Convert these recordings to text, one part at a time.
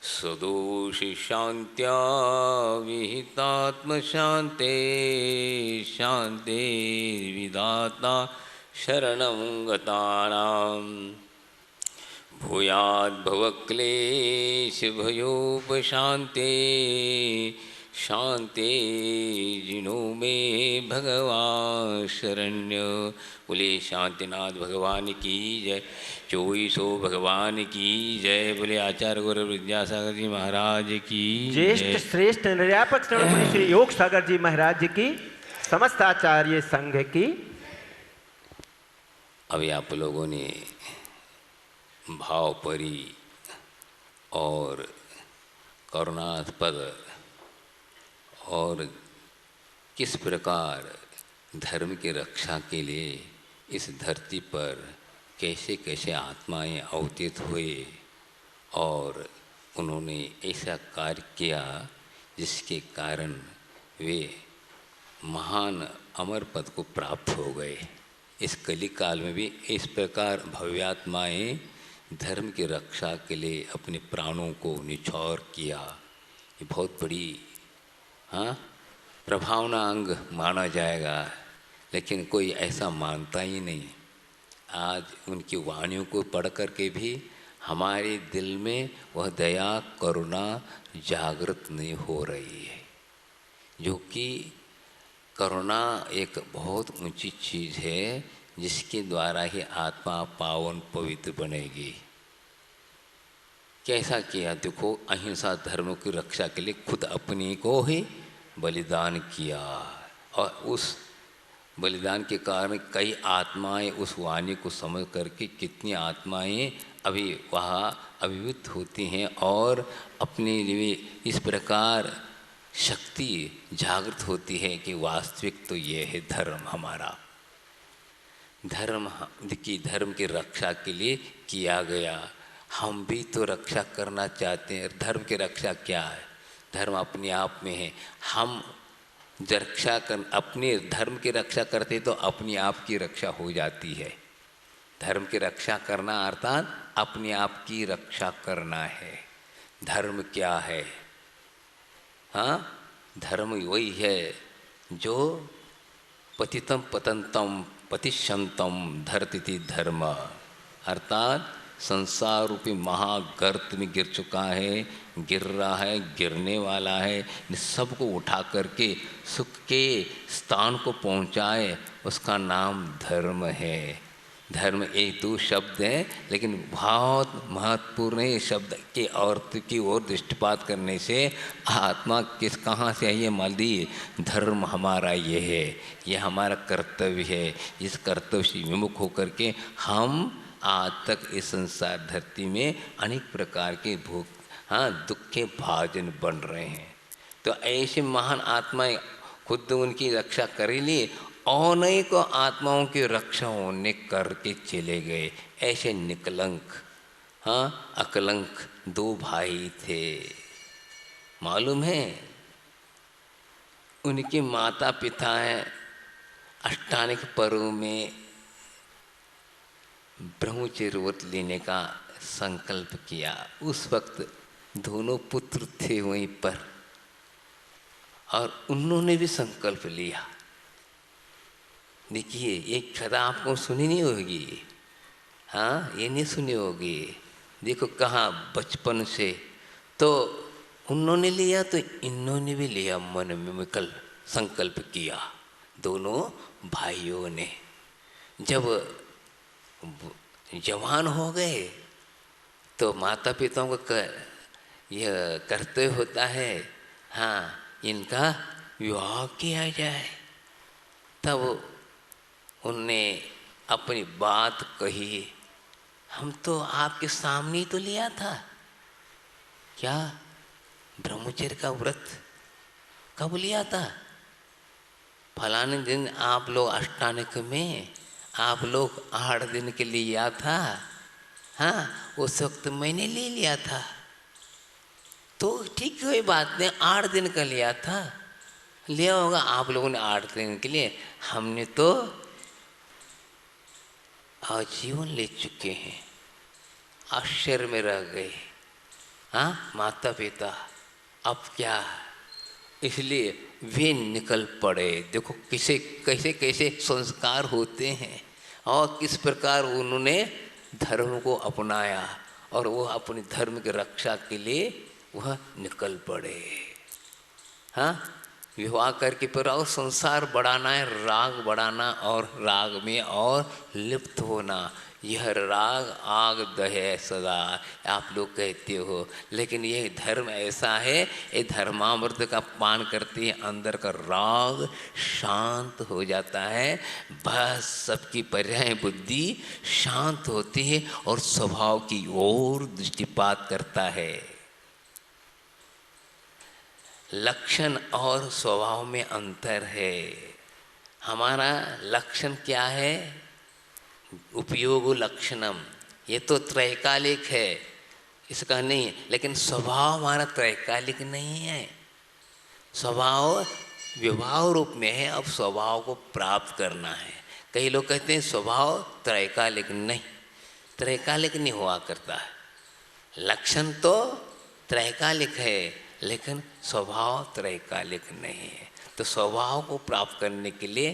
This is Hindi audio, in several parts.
सदोषि शान्त्या विहितात्मशान्ते शान्तिर्विधाता शरणं गतानां भूयाद्भवक्लेशभयोपशान्ते शान्ते जिनो मे भगवान शरण्य। बोले शांतिनाथ भगवान की जय। 2400 भगवान की जय। बोले आचार्य गुरु विद्यासागर जी महाराज की ज्येष्ठ श्रेष्ठ निर्यापक श्री श्री योग सागर जी महाराज जी की, समस्त आचार्य संघ की। अभी आप लोगों ने भावपरी और करुणास्पद और किस प्रकार धर्म की रक्षा के लिए इस धरती पर कैसे कैसे आत्माएं अवतीत हुए और उन्होंने ऐसा कार्य किया जिसके कारण वे महान अमर पद को प्राप्त हो गए। इस कली काल में भी इस प्रकार भव्यात्माएं धर्म की रक्षा के लिए अपने प्राणों को निछावर किया। ये बहुत बड़ी प्रभावना अंग माना जाएगा, लेकिन कोई ऐसा मानता ही नहीं। आज उनकी वाणियों को पढ़ कर के भी हमारे दिल में वह दया करुणा जागृत नहीं हो रही है, जो कि करुणा एक बहुत ऊंची चीज़ है जिसके द्वारा ही आत्मा पावन पवित्र बनेगी। कैसा किया देखो, अहिंसा धर्म की रक्षा के लिए खुद अपने को ही बलिदान किया और उस बलिदान के कारण कई आत्माएं उस वाणी को समझ करके कितनी आत्माएं अभी वहाँ अभिव्यक्त होती हैं और अपने लिए इस प्रकार शक्ति जागृत होती है कि वास्तविक तो ये है धर्म हमारा। धर्म की रक्षा के लिए किया गया। हम भी तो रक्षा करना चाहते हैं। धर्म की रक्षा क्या है? धर्म अपने आप में है। हम अपने धर्म की रक्षा करते तो अपने आप की रक्षा हो जाती है। धर्म की रक्षा करना अर्थात अपने आप की रक्षा करना है। धर्म क्या है? धर्म वही है जो पतितम पतंतम पतिशंतम धरती धर्म, अर्थात संसार रूपी महागर्त में गिर चुका है, गिर रहा है, गिरने वाला है। इन सबको उठा करके सुख के स्थान को पहुँचाए, उसका नाम धर्म है। धर्म एक दो शब्द है, लेकिन बहुत महत्वपूर्ण है। शब्द के अर्थ की ओर दृष्टिपात करने से आत्मा कहाँ से है ये मालूम। धर्म हमारा ये है, ये हमारा कर्तव्य है। इस कर्तव्य से विमुख होकर के हम आज तक इस संसार धरती में अनेक प्रकार के दुख के भाजन बन रहे हैं। तो ऐसे महान आत्माएं खुद उनकी रक्षा कर लिए और अनेक आत्माओं की रक्षा होने करके चले गए। ऐसे निकलंक अकलंक 2 भाई थे, मालूम है। उनके माता पिता हैं अष्टांगिक पर्व में ब्रह्मचर्य व्रत लेने का संकल्प किया। उस वक्त दोनों पुत्र थे वहीं पर और उन्होंने भी संकल्प लिया। देखिए एक कथा आपको सुनी नहीं होगी, ये नहीं सुनी होगी। देखो कहाँ बचपन से तो उन्होंने लिया तो इन्होंने भी लिया, मन में संकल्प किया। दोनों भाइयों ने जब जवान हो गए तो माता पिताओं का यह कर्तव्य होता है इनका विवाह किया जाए। तब उनने अपनी बात कही, हम तो आपके सामने ही तो लिया था। क्या ब्रह्मचर्य का व्रत कब लिया था? फलाने दिन आप लोग अष्टांगिक में आप लोग 8 दिन के लिए लिया था। उस वक्त मैंने ले लिया था तो ठीक कोई बात नहीं, 8 दिन का लिया था, लिया होगा आप लोगों ने 8 दिन के लिए। हमने तो आजीवन ले चुके हैं, आश्चर्य में रह गए। हाँ, माता पिता अब क्या, इसलिए वे निकल पड़े। देखो कैसे कैसे कैसे संस्कार होते हैं और किस प्रकार उन्होंने धर्म को अपनाया और वो अपने धर्म की रक्षा के लिए वह निकल पड़े। हाँ, विवाह करके पर और संसार बढ़ाना है, राग बढ़ाना और राग में और लिप्त होना। यह राग आग दहे सदा, आप लोग कहते हो, लेकिन ये धर्म ऐसा है, ये धर्मामृत का पान करते हैं, अंदर का राग शांत हो जाता है। बस सबकी पर्याय बुद्धि शांत होती है और स्वभाव की ओर दृष्टिपात करता है। लक्षण और स्वभाव में अंतर है। हमारा लक्षण क्या है? उपयोग लक्षणम, ये तो त्रैकालिक है, इसका नहीं है। लेकिन स्वभाव हमारा त्रैकालिक नहीं है, स्वभाव विभाव रूप में है। अब स्वभाव को प्राप्त करना है। कई लोग कहते हैं स्वभाव त्रैकालिक, नहीं, त्रैकालिक नहीं हुआ करता है। लक्षण तो त्रैकालिक है लेकिन स्वभाव त्रैकालिक नहीं है। तो स्वभाव को प्राप्त करने के लिए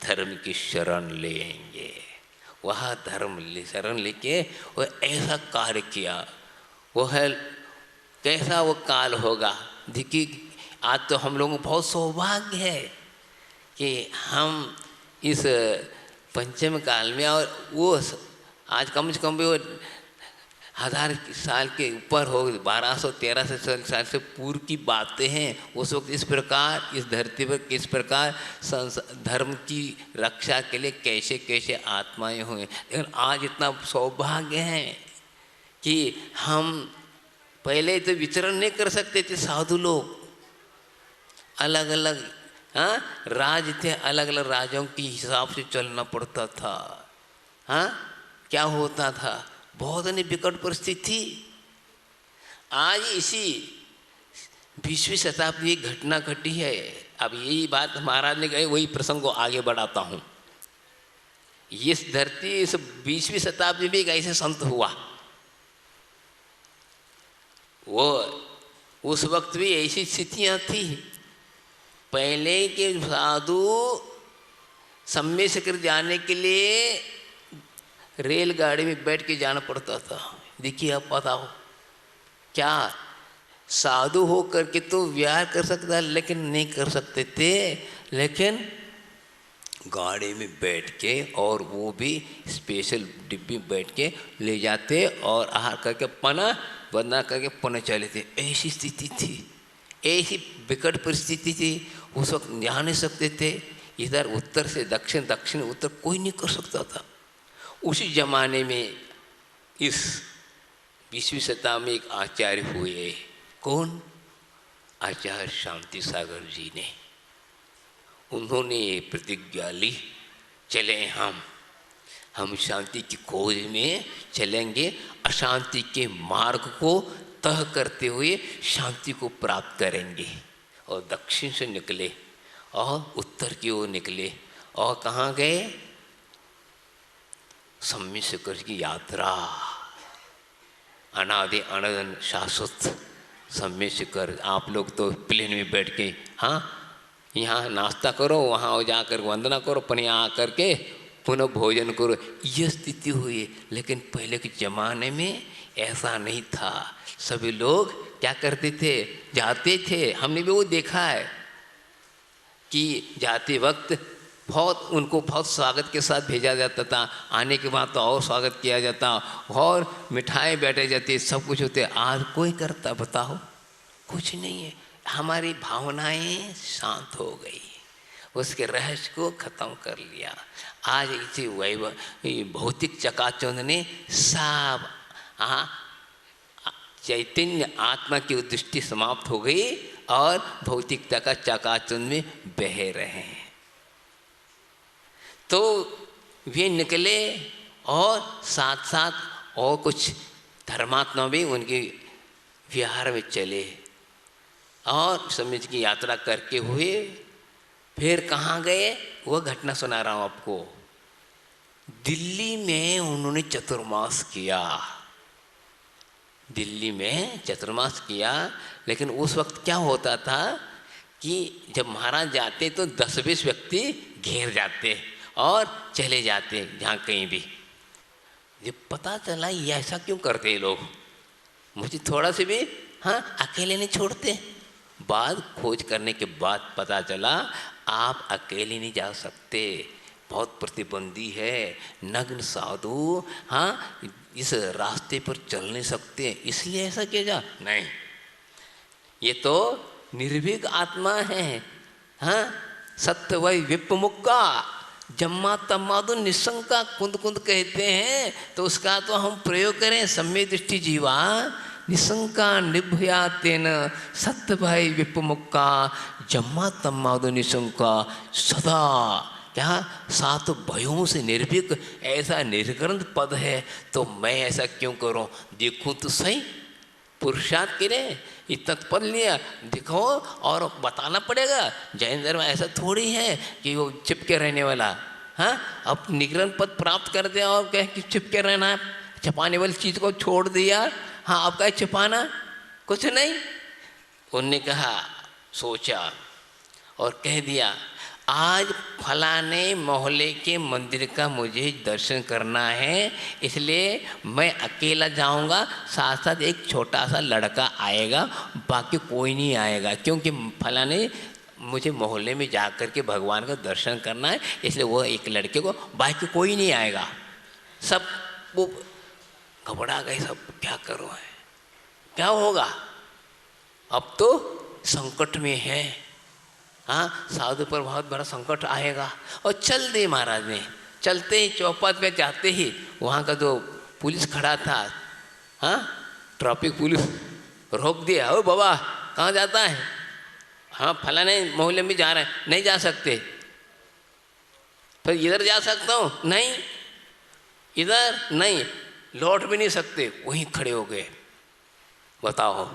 धर्म की शरण लेंगे। वह धर्म शरण लेके वह ऐसा कार्य किया, वह कैसा वो काल होगा। देखिए आज तो हम लोगों को बहुत सौभाग्य है कि हम इस पंचम काल में, और वो आज कम से कम भी वो 1000 साल के ऊपर हो, 1200-1300 साल से पूर्व की बातें हैं। उस वक्त इस प्रकार इस धरती पर किस प्रकार धर्म की रक्षा के लिए कैसे कैसे आत्माएं हुए। लेकिन आज इतना सौभाग्य है कि हम पहले तो विचरण नहीं कर सकते थे। साधु लोग अलग अलग, हाँ, राज थे, अलग अलग राजों के हिसाब से चलना पड़ता था। हाँ, क्या होता था, बहुत ही विकट परिस्थिति। आज इसी 20वीं शताब्दी की घटना घटी है। अब यही बात महाराज ने कही, वही प्रसंग को आगे बढ़ाता हूँ। इस धरती इस 20वीं शताब्दी में एक ऐसे संत हुआ, वो उस वक्त भी ऐसी स्थितियाँ थी। पहले के साधु सम्य शिखर जाने के लिए रेलगाड़ी में बैठ के जाना पड़ता था। देखिए आप बताओ, क्या साधु हो करके तो विहार कर सकता, लेकिन नहीं कर सकते थे। लेकिन गाड़ी में बैठ के, और वो भी स्पेशल डिब्बी बैठ के ले जाते और आहार करके पना बना करके पने चले थे। ऐसी स्थिति थी, ऐसी विकट परिस्थिति थी। उस वक्त जा नहीं सकते थे, इधर उत्तर से दक्षिण, दक्षिण उत्तर कोई नहीं कर सकता था। उसी जमाने में इस 20वीं शताब्दी में एक आचार्य हुए। कौन? आचार्य शांति सागर जी ने। उन्होंने प्रतिज्ञा ली, चले हम शांति की खोज में चलेंगे, अशांति के मार्ग को तह करते हुए शांति को प्राप्त करेंगे। और दक्षिण से निकले और उत्तर की ओर निकले, और कहाँ गए? सम्य शिखर की यात्रा, अनादि अनंत शाश्वत सम्य शिखर। आप लोग तो प्लेन में बैठ के, हाँ, यहाँ नाश्ता करो, वहाँ जाकर वंदना करो, पर यहाँ आकर के पुनः भोजन करो, यह स्थिति हुई। लेकिन पहले के ज़माने में ऐसा नहीं था। सभी लोग क्या करते थे? जाते थे। हमने भी वो देखा है कि जाते वक्त उनको बहुत स्वागत के साथ भेजा जाता था। आने के बाद तो और स्वागत किया जाता और मिठाई बैठे जाती, सब कुछ होते। आज कोई करता? बताओ, कुछ नहीं है। हमारी भावनाएं शांत हो गई, उसके रहस्य को खत्म कर लिया। आज इसी भौतिक चकाचौंध ने सब चैतन्य आत्मा की दृष्टि समाप्त हो गई और भौतिकता का चकाचौंध में बह रहे हैं। तो वे निकले और साथ साथ और कुछ धर्मात्मा भी उनके विहार में चले और समझ की यात्रा करके हुए। फिर कहाँ गए? वो घटना सुना रहा हूँ आपको। दिल्ली में उन्होंने चतुर्मास किया, दिल्ली में चतुर्मास किया। लेकिन उस वक्त क्या होता था कि जब महाराज जाते तो 10-20 व्यक्ति घेर जाते और चले जाते जहाँ कहीं भी। जब पता चला ये ऐसा क्यों करते ये लोग, मुझे थोड़ा से भी हाँ अकेले नहीं छोड़ते। बाद खोज करने के बाद पता चला आप अकेले नहीं जा सकते, बहुत प्रतिबंधी है, नग्न साधु हाँ इस रास्ते पर चल नहीं सकते, इसलिए ऐसा किया जा नहीं। ये तो निर्भीक आत्मा है, हाँ सत्य वही विपमुक्का जम्मा तम्मादु निशंका कुंद कुंद कहते हैं। तो उसका तो हम प्रयोग करें सम्य दृष्टि जीवा निशंका निभया तेन सत्य भाई विपमुक्का जम्मा तम्मादु निशंका सदा क्या सात भयों से निर्भीक ऐसा निर्ग्रंथ पद है। तो मैं ऐसा क्यों करूं, देखूं तो सही पुरुषार्थ के लिए इतना पद लिया देखो और बताना पड़ेगा। जैन धर्म ऐसा थोड़ी है कि वो चिपके रहने वाला, हाँ अब निग्रहण पद प्राप्त कर दिया और कह कि चिपके रहना है, छिपाने वाली चीज़ को छोड़ दिया, हाँ अब क्या छिपाना, कुछ नहीं। उनने कहा सोचा और कह दिया आज फलाने मोहल्ले के मंदिर का मुझे दर्शन करना है, इसलिए मैं अकेला जाऊंगा, साथ साथ एक छोटा सा लड़का आएगा, बाकी कोई नहीं आएगा, क्योंकि फलाने मुझे मोहल्ले में जा कर के भगवान का दर्शन करना है, इसलिए वो एक लड़के को, बाकी कोई नहीं आएगा। सब वो घबरा गए, सब क्या करो है, क्या होगा, अब तो संकट में है, हाँ साधु पर बहुत बड़ा संकट आएगा। और चल दे महाराज ने, चलते ही चौपाट पे जाते ही वहाँ का जो पुलिस खड़ा था, हाँ ट्रैफिक पुलिस रोक दिया, ओ बाबा कहाँ जाता है, हाँ फलाने मोहल्ले में जा रहे हैं, नहीं जा सकते, फिर इधर जा सकता हूँ, नहीं इधर नहीं, लौट भी नहीं सकते, वहीं खड़े हो गए। बताओ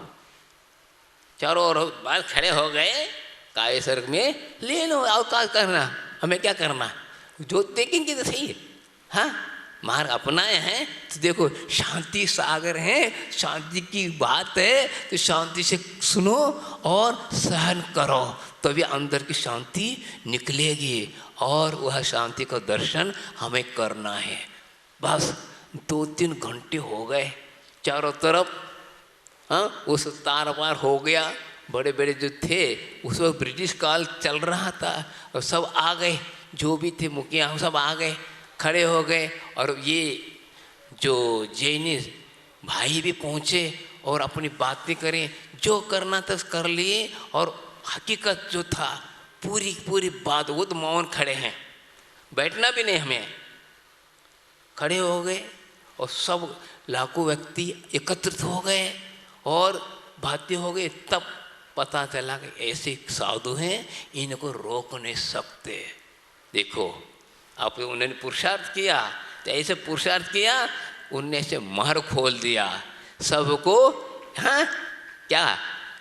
चारों ओर बाहर खड़े हो गए, काय सड़क में ले लो, और क्या करना, हमें क्या करना, जो देखेंगे तो सही है, हाँ मार्ग अपनाए हैं तो देखो शांति सागर है, शांति की बात है तो शांति से सुनो और सहन करो, तभी अंदर की शांति निकलेगी और वह शांति का दर्शन हमें करना है। बस 2-3 घंटे हो गए, चारों तरफ हाँ उस तार पार हो गया, बड़े बड़े जो थे उस वक्त ब्रिटिश काल चल रहा था और सब आ गए, जो भी थे मुखिया सब आ गए, खड़े हो गए। और ये जो जैनी भाई भी पहुँचे और अपनी बातें करें, जो करना था कर लिए, और हकीकत जो था पूरी पूरी बात, वो तो मौन खड़े हैं, बैठना भी नहीं, हमें खड़े हो गए और सब लाखों व्यक्ति एकत्रित हो गए और बातें हो गई। तब पता चला कि ऐसे साधु हैं, इनको रोक नहीं सकते। देखो आप उन्होंने पुरुषार्थ किया, तो ऐसे पुरुषार्थ किया, उनने से महर खोल दिया सबको, हाँ क्या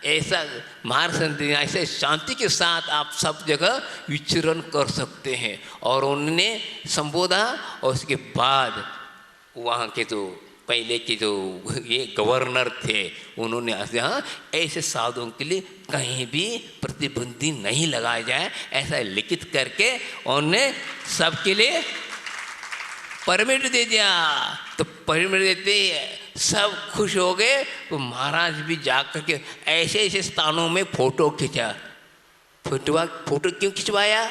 ऐसा मार्ग संदेश, ऐसे शांति के साथ आप सब जगह विचरण कर सकते हैं। और उन्होंने संबोधा और उसके बाद वहाँ के जो पहले के जो ये गवर्नर थे उन्होंने हाँ ऐसे साधुओं के लिए कहीं भी प्रतिबंधी नहीं लगाया जाए, ऐसा लिखित करके उन्होंने सबके लिए परमिट दे दिया। तो परमिट देते सब खुश हो गए, तो महाराज भी जाकर के ऐसे ऐसे स्थानों में फोटो खींचा। फोटो क्यों खिंचवाया,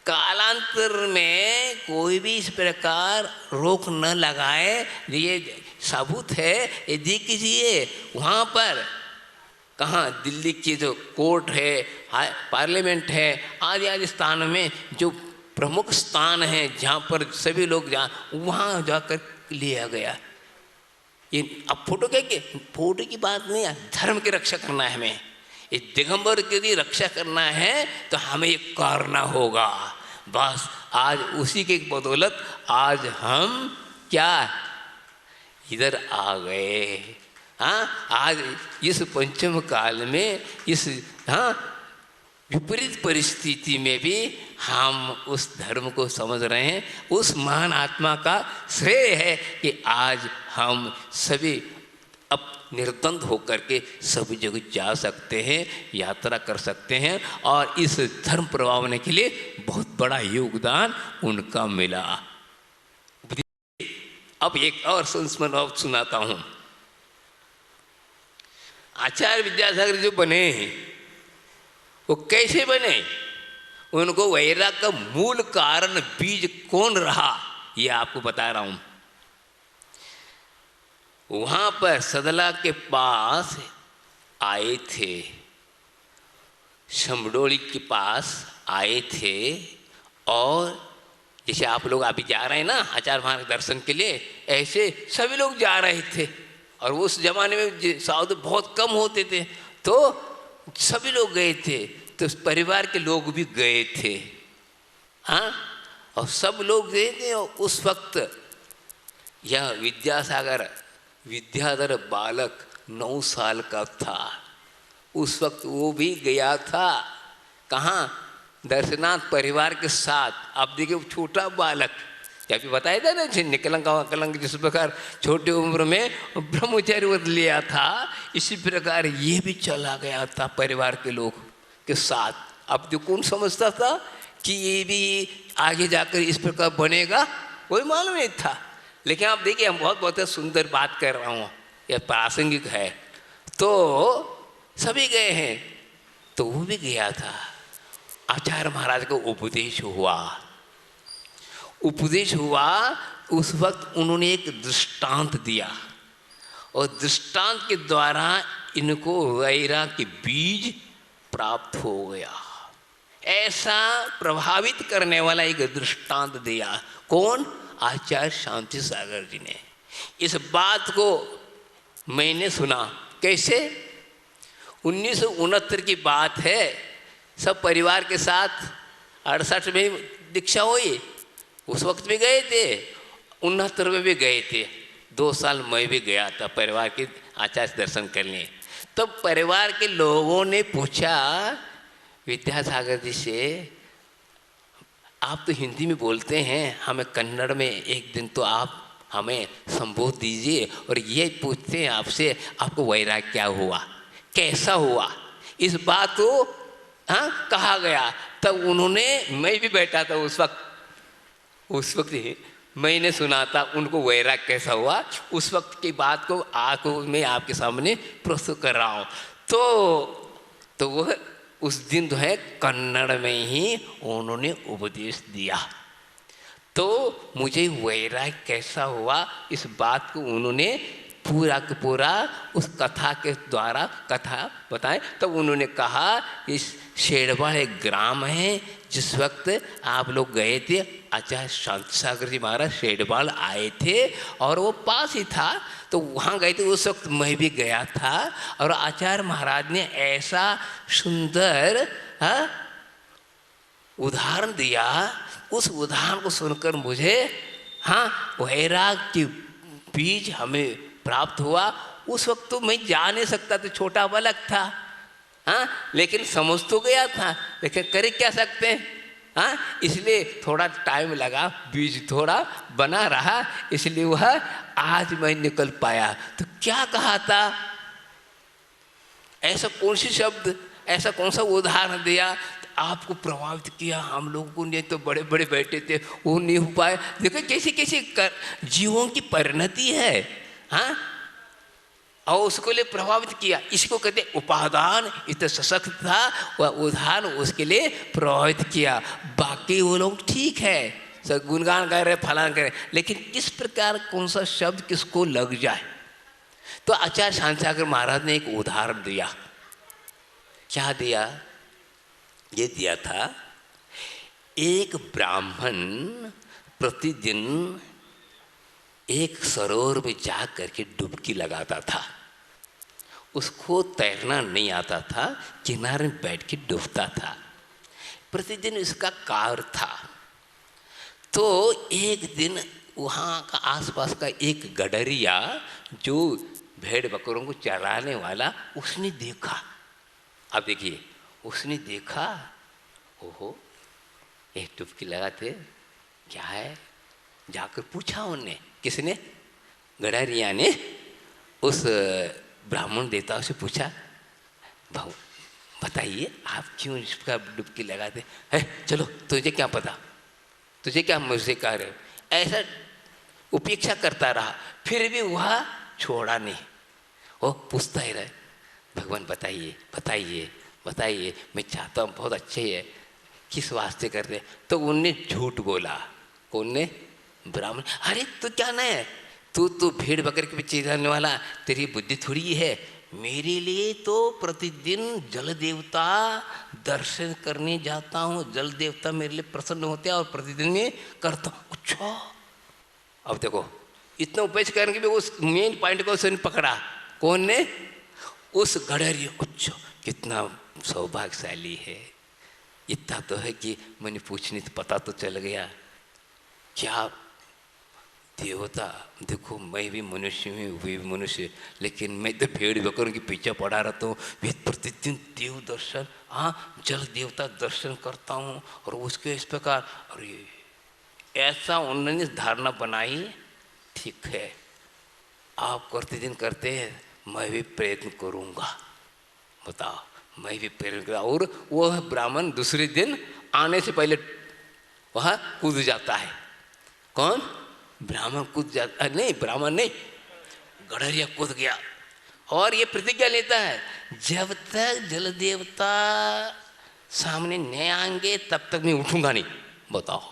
कालांतर में कोई भी इस प्रकार रोक न लगाए, ये सबूत है, ये देख कीजिए वहाँ पर कहाँ दिल्ली की जो कोर्ट है, पार्लियामेंट है, आदि आदि स्थान में जो प्रमुख स्थान है जहाँ पर सभी लोग वहाँ जाकर लिया गया। ये अब फोटो क्या, फोटो की बात नहीं है, धर्म की रक्षा करना है हमें, इस दिगंबर की रक्षा करना है तो हमें ये करना होगा। बस आज उसी के बदौलत आज हम क्या इधर आ गए, हाँ आज इस पंचम काल में इस हाँ विपरीत परिस्थिति में भी हम उस धर्म को समझ रहे हैं। उस महान आत्मा का श्रेय है कि आज हम सभी अब निर्द्वंद होकर के सभी जगह जा सकते हैं, यात्रा कर सकते हैं, और इस धर्म प्रभावने के लिए बहुत बड़ा योगदान उनका मिला। अब एक और संस्मरण सुनाता हूँ। आचार्य विद्यासागर जो बने वो कैसे बने, उनको वैराग का मूल कारण बीज कौन रहा, ये आपको बता रहा हूँ। वहाँ पर सदला के पास आए थे, शमडोली के पास आए थे, और जैसे आप लोग अभी जा रहे हैं ना आचार्य महाराज दर्शन के लिए, ऐसे सभी लोग जा रहे थे। और उस जमाने में साधु बहुत कम होते थे, तो सभी लोग गए थे, तो परिवार के लोग भी गए थे। हाँ, और सब लोग गए थे। और उस वक्त यह विद्यासागर विद्याधर बालक 9 साल का था। उस वक्त वो भी गया था कहाँ, दर्शनाथ परिवार के साथ। आप देखिए छोटा बालक, क्या भी बताया था ना, निकलंग जिस प्रकार छोटी उम्र में ब्रह्मचर्य व्रत लिया था, इसी प्रकार ये भी चला गया था परिवार के लोग के साथ। अब जो कौन समझता था कि ये भी आगे जाकर इस प्रकार बनेगा, कोई मालूम नहीं था। लेकिन आप देखिए, हम बहुत सुंदर बात कर रहा हूँ, यह प्रासंगिक है। तो सभी गए हैं, तो वो भी गया था। आचार्य महाराज को उपदेश हुआ। उस वक्त उन्होंने एक दृष्टांत दिया, और दृष्टांत के द्वारा इनको वैराग के बीज प्राप्त हो गया। ऐसा प्रभावित करने वाला एक दृष्टांत दिया। कौन? आचार्य शांति सागर जी ने। इस बात को मैंने सुना। कैसे? 1969 की बात है। सब परिवार के साथ 68 में दीक्षा हुई, उस वक्त भी गए थे, 69 में भी गए थे। 2 साल मैं भी गया था परिवार के आचार्य दर्शन करने। तब परिवार के लोगों ने पूछा विद्यासागर जी से, आप तो हिंदी में बोलते हैं, हमें कन्नड़ में एक दिन तो आप हमें संबोध दीजिए, और ये पूछते हैं आपसे, आपको वैराग क्या हुआ, कैसा हुआ। इस बात को कहा गया। तब उन्होंने, मैं भी बैठा था उस वक्त ही मैंने सुना था उनको वैराग कैसा हुआ। उस वक्त की बात को मैं आपके सामने प्रस्तुत कर रहा हूँ। तो वह उस दिन जो है कन्नड़ में ही उन्होंने उपदेश दिया। तो मुझे वैराग कैसा हुआ, इस बात को उन्होंने पूरा का पूरा उस कथा के द्वारा कथा बताएं। तब उन्होंने कहा, इस शेड़वाड़ एक ग्राम है, जिस वक्त आप लोग गए थे, आचार्य शांति सागर जी महाराज शेड़वाड़ आए थे, और वो पास ही था, तो वहाँ गए थे। उस वक्त मैं भी गया था, और आचार्य महाराज ने ऐसा सुंदर उदाहरण दिया। उस उदाहरण को सुनकर मुझे वैराग की बीज हमें प्राप्त हुआ। उस वक्त तो मैं जा नहीं सकता था, छोटा बालक था, लेकिन समझ तो गया था, लेकिन कर क्या सकते हैं। इसलिए थोड़ा टाइम लगा, बीज थोड़ा बना रहा, इसलिए वह आज मैं निकल पाया। तो क्या कहा था, ऐसा कौन सी शब्द, ऐसा कौन सा उदाहरण दिया आपको प्रभावित किया। हम लोगों को नहीं, तो बड़े बड़े बैठे थे, वो नहीं हो पाए। देखो कैसे कैसे जीवों की परिणति है, और उसको लिए प्रभावित किया। इसको कहते उपादान। इतना सशक्त था वह उदाहरण, उसके लिए प्रभावित किया। बाकी वो लोग ठीक है, सब गुणगान कर रहे, फलान कर रहे, लेकिन किस प्रकार कौन सा शब्द किसको लग जाए। तो आचार्य शांति सागर महाराज ने एक उदाहरण दिया। क्या दिया? ये दिया था, एक ब्राह्मण प्रतिदिन एक सरोवर में जा करके डुबकी लगाता था। उसको तैरना नहीं आता था, किनारे में बैठ के डूबता था। प्रतिदिन इसका कार्य था। तो एक दिन वहाँ का आसपास का एक गडरिया, जो भेड़ बकरों को चराने वाला, उसने देखा। अब देखिए, उसने देखा, ओहो एक डुबकी लगाते क्या है, जाकर पूछा उनने, किसने, गडरिया ने उस ब्राह्मण देवता से पूछा, भाऊ बताइए आप क्यों इसका डुबकी लगाते हैं, चलो तुझे क्या पता, तुझे क्या मुझसे कह रहे हो, ऐसा उपेक्षा करता रहा, फिर भी वह छोड़ा नहीं, वो पूछता ही रहे, भगवान बताइए बताइए बताइए, मैं चाहता हूँ बहुत अच्छे है, किस वास्ते करते, तो उनने झूठ बोला, कौन ने, ब्राह्मण, अरे तू क्या ना है, तू भेड़ बकरी के पीछे रहने वाला, तेरी बुद्धि थोड़ी है, मेरे लिए तो प्रतिदिन जल देवता दर्शन करने जाता हूँ, जल देवता मेरे लिए प्रसन्न होते हैं और प्रतिदिन में करता हूँ। अच्छा, अब देखो इतना उपदेश करने के भी उस मेन पॉइंट को उसने पकड़ा, कौन ने, उस गडरी, अच्छा कितना सौभाग्यशाली है, इतना तो है कि मैंने पूछने तो पता तो चल गया, क्या देवता, देखो मैं भी मनुष्य हूँ, वे भी मनुष्य, लेकिन मैं तो भेड़ बकरों के पीछे पड़ा रहता हूँ, वे प्रतिदिन देव दर्शन, हाँ जल देवता दर्शन करता हूँ, और उसके इस प्रकार, अरे ऐसा उन्होंने धारणा बनाई, ठीक है आप प्रतिदिन करते हैं, मैं भी प्रयत्न करूँगा, बताओ मैं भी प्रयत्न करूँगा, और वह ब्राह्मण दूसरे दिन आने से पहले वह कूद जाता है, कौन, ब्राह्मण कूद जाता, नहीं ब्राह्मण नहीं, गडरिया कूद गया, और ये प्रतिज्ञा लेता है, जब तक जल देवता सामने नहीं आएंगे तब तक मैं उठूंगा नहीं, बताओ,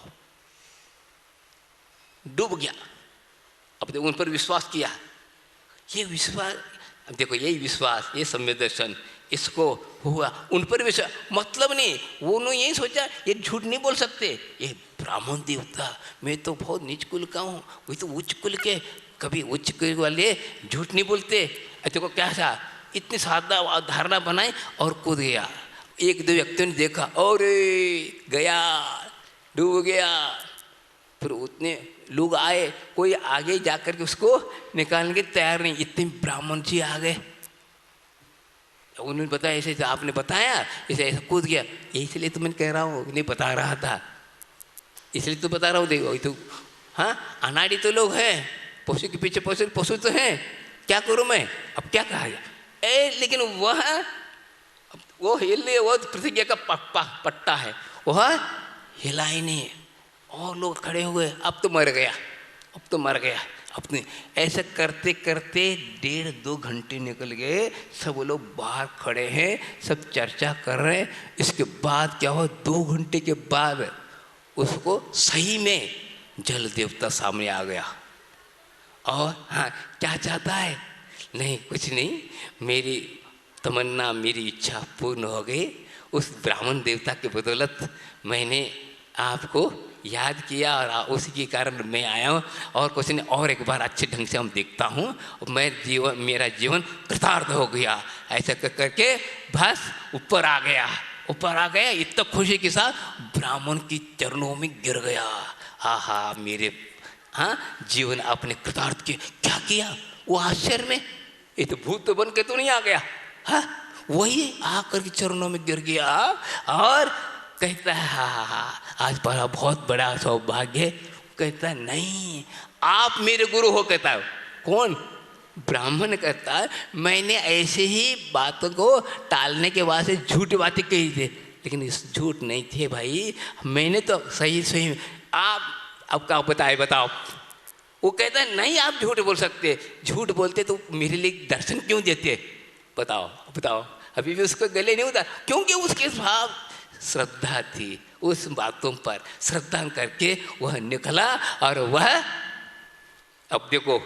डूब गया। अब देखो उन पर विश्वास किया, ये विश्वास, अब देखो यही विश्वास, ये सम्यक दर्शन, इसको हुआ उन पर विश्वास, मतलब नहीं, वो उन्होंने यही सोचा ये झूठ नहीं बोल सकते, ये ब्राह्मण देवता, मैं तो बहुत नीच कुल का हूँ, वही तो उच्च कुल के, कभी उच्च कुल वाले झूठ नहीं बोलते, देखो क्या था, इतनी सादा धारणा बनाई और कूद गया, एक दो व्यक्तियों ने देखा, और गया डूब गया, फिर उतने लोग आए, कोई आगे जाकर के उसको निकालने के तैयार नहीं, इतने ब्राह्मण जी आ गए, उन्होंने बताया ऐसे आपने बताया, ऐसे ऐसा कूद गया, इसलिए तो मैं कह रहा हूँ, नहीं बता रहा था, इसलिए तो बता रहा हूँ, देखो तो हाँ अनाड़ी तो लोग हैं, पशु के पीछे पशु तो हैं, क्या करूँ मैं, अब क्या कहा जाए, लेकिन वो हिले, वो प्रतिज्ञा का पट्टा है, वह हिला ही नहीं, और लोग खड़े हुए, अब तो मर गया, अब तो मर गया, अपने ऐसा करते करते 1.5-2 घंटे निकल गए, सब लोग बाहर खड़े हैं, सब चर्चा कर रहे हैं, इसके बाद क्या हुआ, 2 घंटे के बाद उसको सही में जल देवता सामने आ गया, और हाँ क्या चाहता है, नहीं कुछ नहीं, मेरी तमन्ना मेरी इच्छा पूर्ण हो गई, उस ब्राह्मण देवता के बदौलत मैंने आपको याद किया और उसी के कारण मैं आया हूँ, और कुछ नहीं, और एक बार अच्छे ढंग से हम देखता हूँ, मेरा जीवन कृतार्थ हो गया, ऐसा करके बस ऊपर आ गया, इतना खुशी के साथ ब्राह्मण की चरणों में गिर गया, आहा मेरे हाँ जीवन आपने कृतार्थ किया, क्या किया, वो आश्चर्य में, ये तो भूत बन के तो नहीं आ गया, हाँ वही आकर के चरणों में गिर गया, और कहता है हाँ आज बड़ा बहुत बड़ा सौभाग्य है, कहता है नहीं आप मेरे गुरु हो, कहता है कौन, ब्राह्मण कहता है मैंने ऐसे ही बातों को टालने के वास्ते झूठ बातें कही थी, लेकिन इस झूठ नहीं थे भाई, मैंने तो सही आप अब क्या बताओ, वो कहता है नहीं आप झूठ बोल सकते, झूठ बोलते तो मेरे लिए दर्शन क्यों देते, बताओ, अभी भी उसको गले नहीं होता, क्योंकि उसके भाव श्रद्धा थी, उस बातों पर श्रद्धा करके वह निकला, और वह अब देखो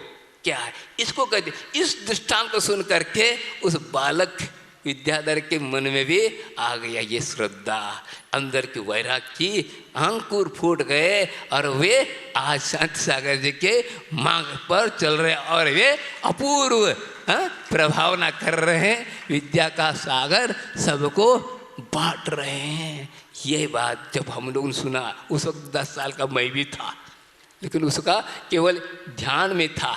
क्या है, इसको कहते, इस दृष्टांत को सुन करके उस बालक विद्याधर के मन में भी आ गया ये श्रद्धा, अंदर की वैराग की अंकुर फूट गए, और वे आज संत सागर जी के मार्ग पर चल रहे, और वे अपूर्व प्रभावना कर रहे हैं, विद्या का सागर सबको बांट रहे हैं। ये बात जब हम लोगों ने सुना, उस वक्त 10 साल का मैं भी था, लेकिन उसका केवल ध्यान में था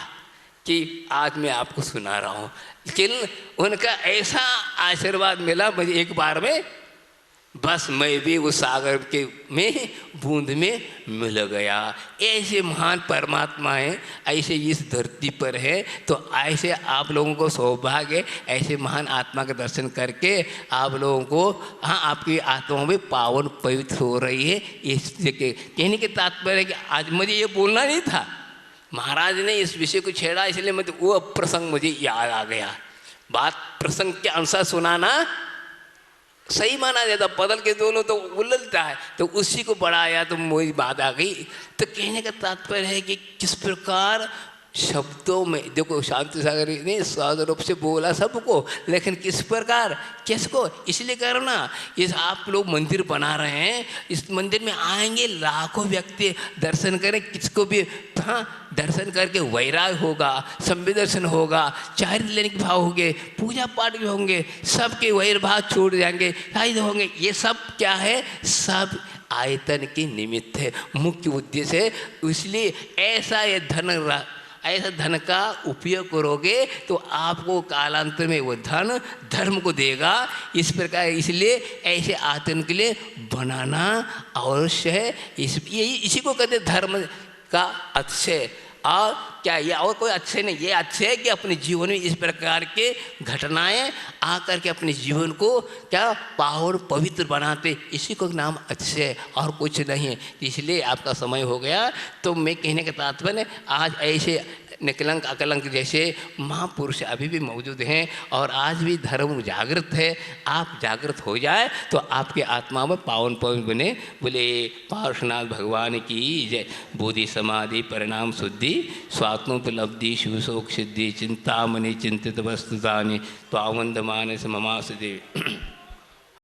कि आज मैं आपको सुना रहा हूँ, लेकिन उनका ऐसा आशीर्वाद मिला मुझे एक बार में, बस मैं भी उस सागर के में बूंद में मिल गया। ऐसे महान परमात्मा हैं, ऐसे इस धरती पर है। तो ऐसे आप लोगों को सौभाग्य, ऐसे महान आत्मा के दर्शन करके आप लोगों को, हाँ, आपकी आत्मा भी पावन पवित्र हो रही है। इसके कहने के तात्पर्य है कि आज मुझे ये बोलना नहीं था, महाराज ने इस विषय को छेड़ा, इसलिए मुझे वो प्रसंग मुझे याद आ गया। बात प्रसंग के अनुसार सुनाना सही माना जाता, बदल के दोनों तो उलझता है, तो उसी को बढ़ाया तो वही बात आ गई। तो कहने का तात्पर्य है कि किस प्रकार शब्दों में, देखो शांति सागर ने साध रूप से बोला सबको, लेकिन किस प्रकार किसको, इसलिए करना, इस आप लोग मंदिर बना रहे हैं, इस मंदिर में आएंगे लाखों व्यक्ति दर्शन करें, किसको भी, हाँ, दर्शन करके वैराग होगा, संवेदर्शन होगा, चारित्र लेने के भाव होंगे, पूजा पाठ भी होंगे, सबके वैर भाव छूट जाएंगे, शायद होंगे। ये सब क्या है, सब आयतन के निमित्त है, मुख्य उद्देश्य है। इसलिए ऐसा ये ऐसा धन का उपयोग करोगे तो आपको कालांतर में वो धन धर्म को देगा। इस प्रकार इसलिए ऐसे आयतन के लिए बनाना अवश्य है। इसी को कहते धर्म का अक्षय। और क्या ये और कोई अच्छे नहीं, ये अच्छे है कि अपने जीवन में इस प्रकार के घटनाएं आकर के अपने जीवन को क्या पावन पवित्र बनाते, इसी को नाम अच्छे है और कुछ नहीं है। इसलिए आपका समय हो गया, तो मैं कहने का तात्पर्य आज ऐसे निकलंक अकलंक जैसे महापुरुष अभी भी मौजूद हैं और आज भी धर्म जागृत है। आप जागृत हो जाए तो आपके आत्मा में पावन पवन बने। बोले पार्श्वनाथ भगवान की जय। बोधि समाधि परिणाम शुद्धि स्वात्मोपलब्धि शिवशोक सिद्धि चिंतामणि चिंतित वस्तुतानि त्वावंदमानस ममासु देवी।